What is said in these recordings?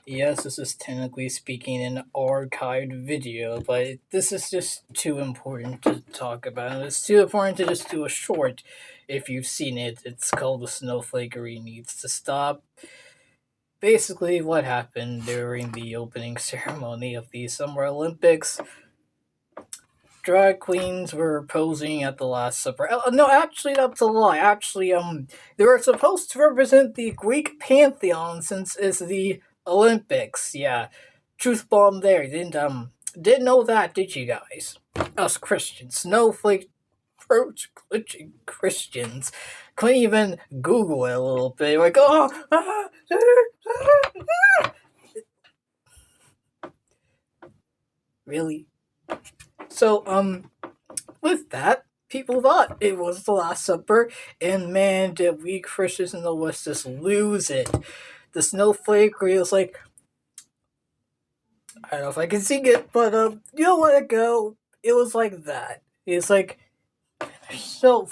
Yes, this is technically speaking an archived video, but this is just too important to talk about. It's too important to just do a short. If you've seen it, it's called The Snowflakery Needs to Stop. Basically, what happened during the opening ceremony of the Summer Olympics, drag queens were posing at the Last Supper. No, actually, that's a lie. Actually, they were supposed to represent the Greek pantheon since it's the Olympics. Yeah, truth bomb there. Didn't know that, did you guys? Us Christians, snowflake approach glitching Christians couldn't even Google it a little bit. Like, really? So, with that, people thought it was the Last Supper, and man, did we Christians in the West just lose it. The snowflakery was like, I don't know if I can sing it, but you don't let it go. It was like that. It's like, so,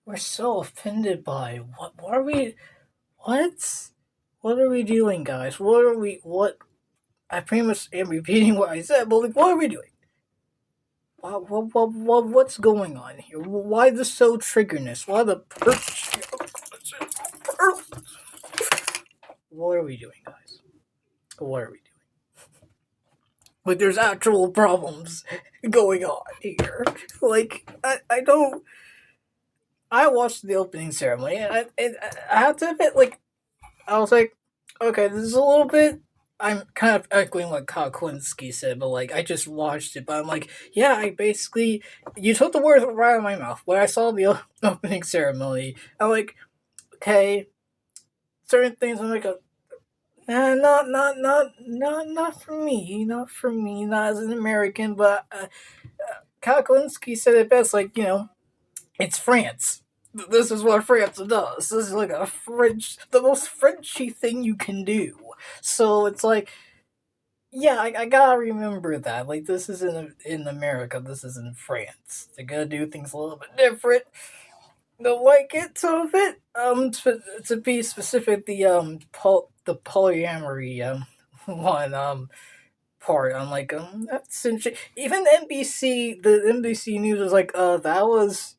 we're so offended by it. What are we, what are we doing, guys? I pretty much am repeating what I said, but like, what are we doing? What's going on here? Why the so triggerness? Why the What are we doing, guys? What are we doing? Like, there's actual problems going on here. Like, I don't. I watched the opening ceremony, and I have to admit, like, I was like, okay, this is a little bit. I'm kind of echoing what Koklinski said, but like I just watched it, but I'm like, yeah, I basically you took the words right out of my mouth. When I saw the opening ceremony, I'm like, okay, certain things I'm like, not for me, not as an American. But Koklinski said it best, like it's France. This is what France does. This is like the most Frenchy thing you can do. So it's like, yeah, I gotta remember that. Like, this is in America. This is in France. They're gonna do things a little bit different. Don't like it, some of it. To be specific, the polyamory one part. I'm like, that's interesting. Even the NBC News was like, that was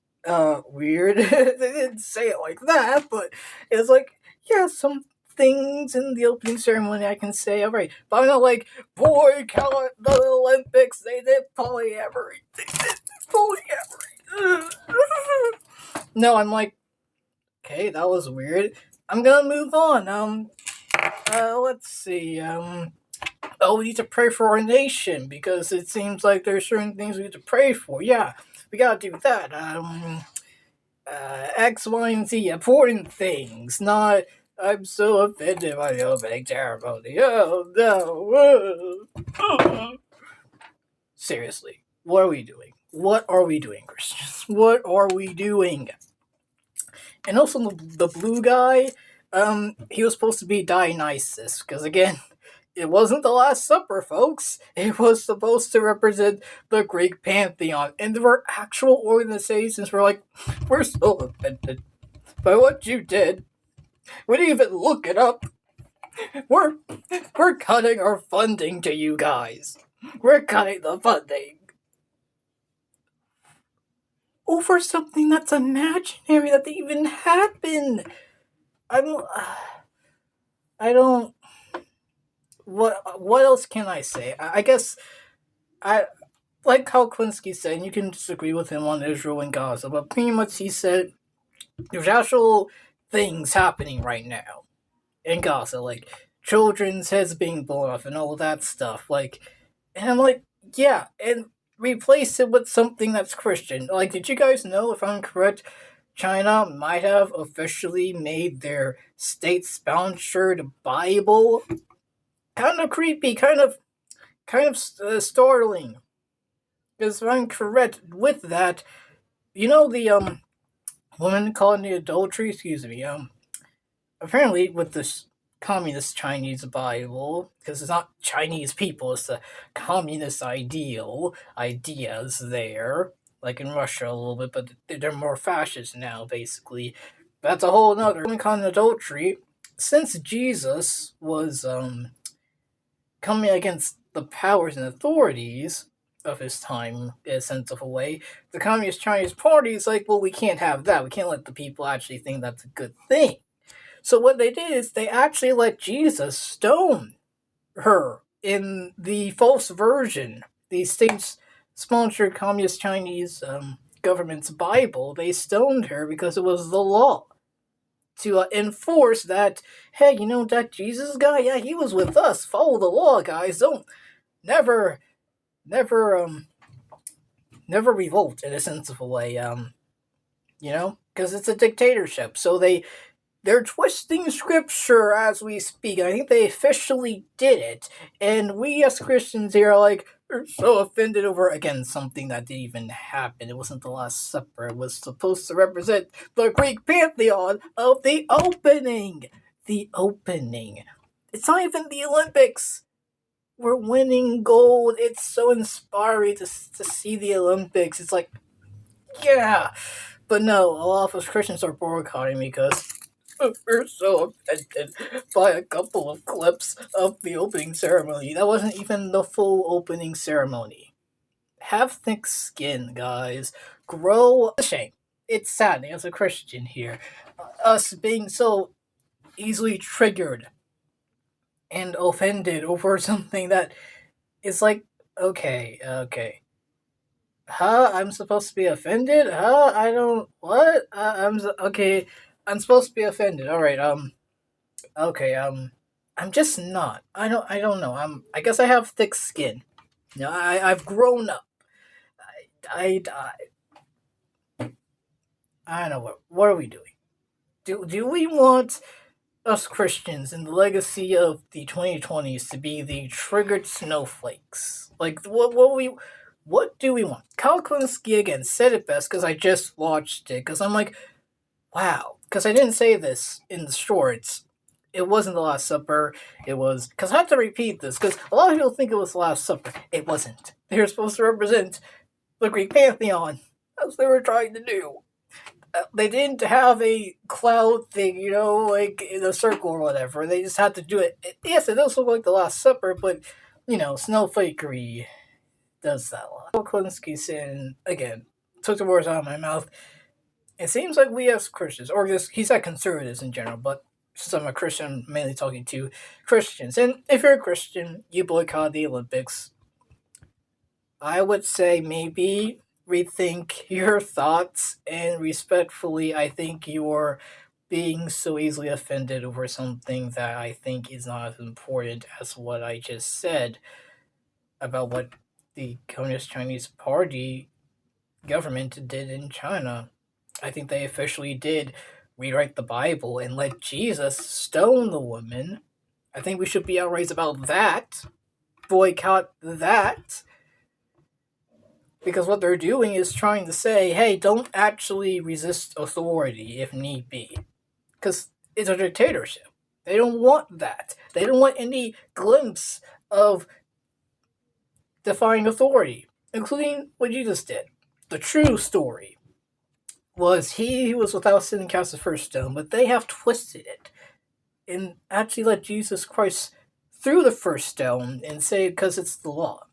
weird. They didn't say it like that, but it's like, yeah, some things in the opening ceremony I can say, alright. But I'm not like, boy, the Olympics, they did polyamory. They did polyamory. No, I'm like, okay, that was weird. I'm gonna move on. Let's see. Oh, we need to pray for our nation because it seems like there's certain things we need to pray for. Yeah, we gotta do that. X, Y, and Z, important things. Not, I'm so offended by the opening ceremony. Oh no. Seriously, what are we doing? What are we doing, Christians? What are we doing? And also the blue guy, he was supposed to be Dionysus, because again, it wasn't the Last Supper, folks. It was supposed to represent the Greek pantheon, and there were actual organizations who were like, we're so offended by what you did. We didn't even look it up. We're cutting our funding to you guys. We're cutting the funding over something that's imaginary that didn't even happen. I don't. What else can I say? I guess I like how Klinsky said, and you can disagree with him on Israel and Gaza, but pretty much he said there's actual things happening right now in Gaza, like children's heads being blown off and all that stuff. Like, and I'm like, yeah, and replace it with something that's Christian. Like, did you guys know, if I'm correct, China might have officially made their state-sponsored Bible? Kind of creepy, kind of startling. Because if I'm correct with that, the woman caught in the adultery. Excuse me. Apparently with this communist Chinese Bible, because it's not Chinese people, it's the communist ideas there, like in Russia a little bit, but they're more fascist now, basically. That's a whole nother. Woman caught in adultery. Since Jesus was coming against the powers and authorities of his time in a sense of a way, the Communist Chinese Party is like, well, we can't have that. We can't let the people actually think that's a good thing. So what they did is they actually let Jesus stone her in the false version, the state's sponsored Communist Chinese government's Bible. They stoned her because it was the law to enforce that, hey, you know that Jesus guy? Yeah, he was with us. Follow the law, guys. Don't never, never, never revolt in a sense of a way. Because it's a dictatorship. So they're twisting scripture as we speak. I think they officially did it, and we as Christians here are like, we're so offended over, again, something that didn't even happen. It wasn't the Last Supper. It was supposed to represent the Greek pantheon of the opening. The opening. It's not even the Olympics. We're winning gold. It's so inspiring to see the Olympics. It's like, yeah. But no, a lot of us Christians are boycotting because we're so offended by a couple of clips of the opening ceremony. That wasn't even the full opening ceremony. Have thick skin, guys. Grow. It's a shame. It's saddening as a Christian here. Us being so easily triggered and offended over something that is like, okay. Huh? I'm supposed to be offended? Huh? I don't. What? Okay. I'm supposed to be offended. All right. Okay. I'm just not. I don't know. I guess I have thick skin. You know, I've grown up. I don't know what are we doing? Do we want us Christians in the legacy of the 2020s to be the triggered snowflakes? Like what do we want? Kyle Klinsky again said it best because I just watched it because I'm like, wow, because I didn't say this in the shorts. It wasn't the Last Supper. It was because I have to repeat this because a lot of people think it was the Last Supper. It wasn't. They were supposed to represent the Greek pantheon. That's what they were trying to do. They didn't have a cloud thing, like in a circle or whatever. They just had to do it. Yes, it does look like the Last Supper, but snowflakery does that a lot. Klinsky said again, took the words out of my mouth. It seems like we as Christians, or just he said conservatives in general, but since I'm a Christian, I'm mainly talking to Christians. And if you're a Christian, you boycott the Olympics. I would say maybe rethink your thoughts, and respectfully, I think you're being so easily offended over something that I think is not as important as what I just said about what the Communist Chinese Party government did in China. I think they officially did rewrite the Bible and let Jesus stone the woman. I think we should be outraged about that. Boycott that. Because what they're doing is trying to say, hey, don't actually resist authority if need be. Because it's a dictatorship. They don't want that. They don't want any glimpse of defying authority, including what Jesus did. The true story was he who was without sin cast the first stone, but they have twisted it and actually let Jesus Christ through the first stone and say because it's the law.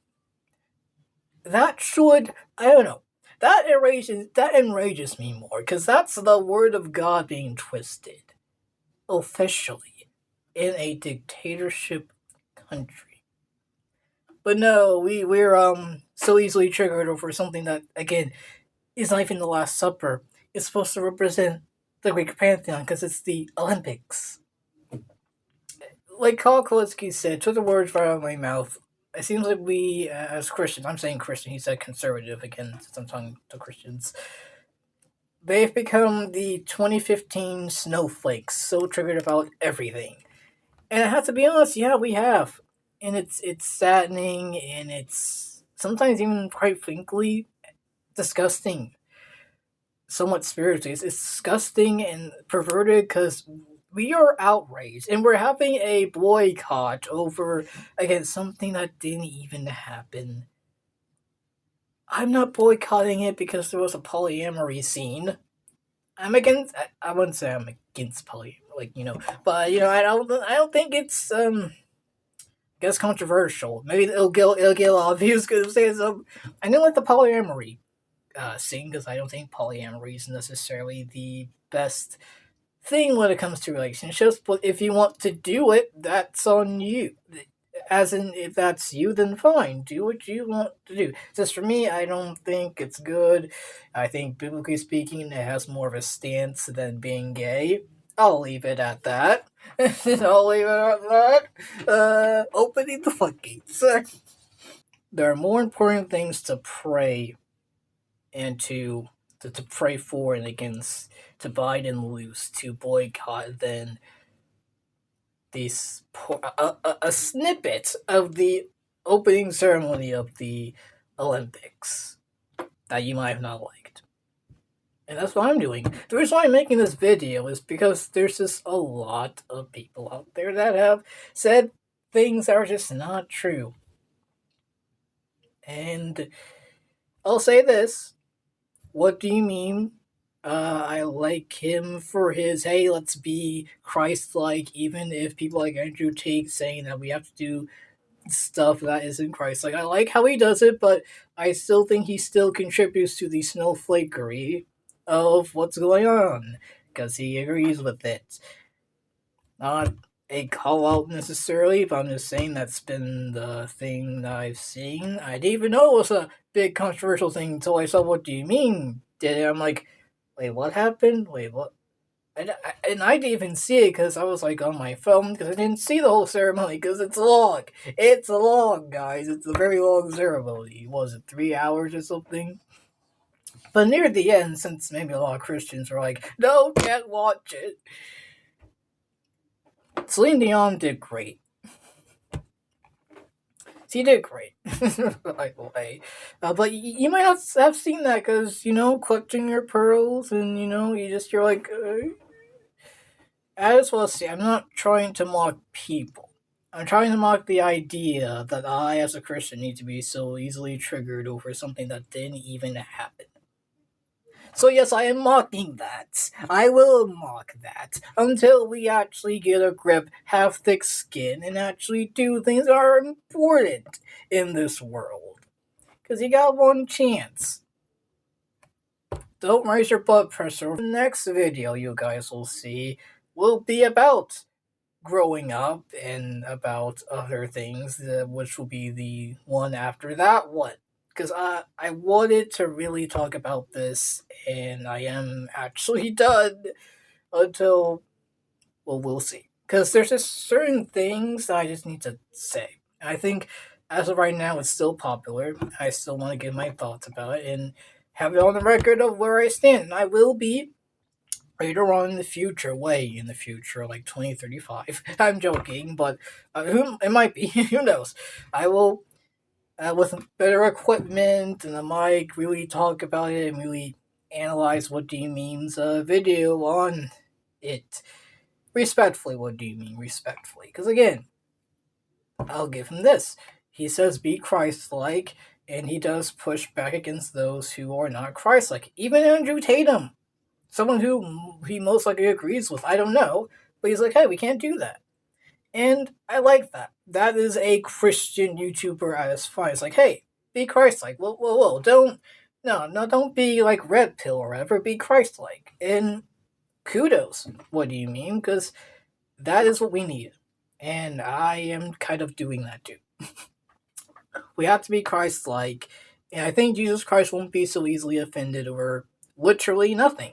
That should, I don't know, that enrages me more because that's the word of God being twisted officially in a dictatorship country. But no, we're so easily triggered over something that again is not even the Last Supper. It's supposed to represent the Greek pantheon because it's the Olympics. Like Karl Kautsky said, took the words right out of my mouth. It seems like we, as Christians, I'm saying Christian, he said conservative again, since I'm talking to Christians. They've become the 2015 snowflakes, so triggered about everything. And I have to be honest, yeah, we have. And it's saddening, and it's sometimes even quite frankly disgusting. Somewhat spiritually. It's disgusting and perverted because we are outraged and we're having a boycott over, again, something that didn't even happen. I'm not boycotting it because there was a polyamory scene. I'm against. I wouldn't say I'm against polyamory, but I don't think it's Guess controversial. Maybe it'll get a lot of views because I'm saying some. I didn't like the polyamory scene because I don't think polyamory is necessarily the best thing when it comes to relationships. But if you want to do it, that's on you. As in, if that's you, then fine. Do what you want to do. Just for me, I don't think it's good. I think, biblically speaking, it has more of a stance than being gay. I'll leave it at that. I'll leave it at that. Opening the floodgates. There are more important things to pray and to pray for and against, to bind and loose, to boycott than a snippet of the opening ceremony of the Olympics that you might have not liked. And that's what I'm doing. The reason why I'm making this video is because there's just a lot of people out there that have said things that are just not true. And I'll say this. What do you mean? I like him for his, hey, let's be Christ-like, even if people like Andrew Tate saying that we have to do stuff that isn't Christ-like. I like how he does it, but I still think he still contributes to the snowflakery of what's going on, because he agrees with it. Not a call out necessarily, but I'm just saying that's been the thing that I've seen. I didn't even know it was a big controversial thing until I saw what do you mean did it. I'm like, wait, what happened? Wait, what? And I didn't even see it because I was like on my phone because I didn't see the whole ceremony because it's long. It's long, guys. It's a very long ceremony. Was it 3 hours or something? But near the end, since maybe a lot of Christians were like, no, can't watch it. Celine Dion did great. She did great. By the way. But you might not have seen that because, clutching your pearls and, you're like, as well say, I'm not trying to mock people. I'm trying to mock the idea that I, as a Christian, need to be so easily triggered over something that didn't even happen. So yes, I am mocking that. I will mock that until we actually get a grip, have thick skin, and actually do things that are important in this world. Because you got one chance. Don't raise your blood pressure. The next video you guys will see will be about growing up and about other things, which will be the one after that one. Because I wanted to really talk about this, and I am actually done until, well, we'll see. Because there's just certain things that I just need to say. I think as of right now, it's still popular. I still want to give my thoughts about it and have it on the record of where I stand. And I will be later on in the future, way in the future, like 2035. I'm joking, but it might be. Who knows? I will, with better equipment and a mic, really talk about it and really analyze what do you mean's video on it. Respectfully, what do you mean? Respectfully. Because again, I'll give him this. He says be Christ-like, and he does push back against those who are not Christ-like. Even Andrew Tatum, someone who he most likely agrees with, I don't know, but he's like, hey, we can't do that. And I like that. That is a Christian YouTuber at its finest. Like, hey, be Christ-like. Whoa, don't be like Red Pill or whatever. Be Christ-like. And kudos. What do you mean? Because that is what we need. And I am kind of doing that too. We have to be Christ-like. And I think Jesus Christ won't be so easily offended over literally nothing.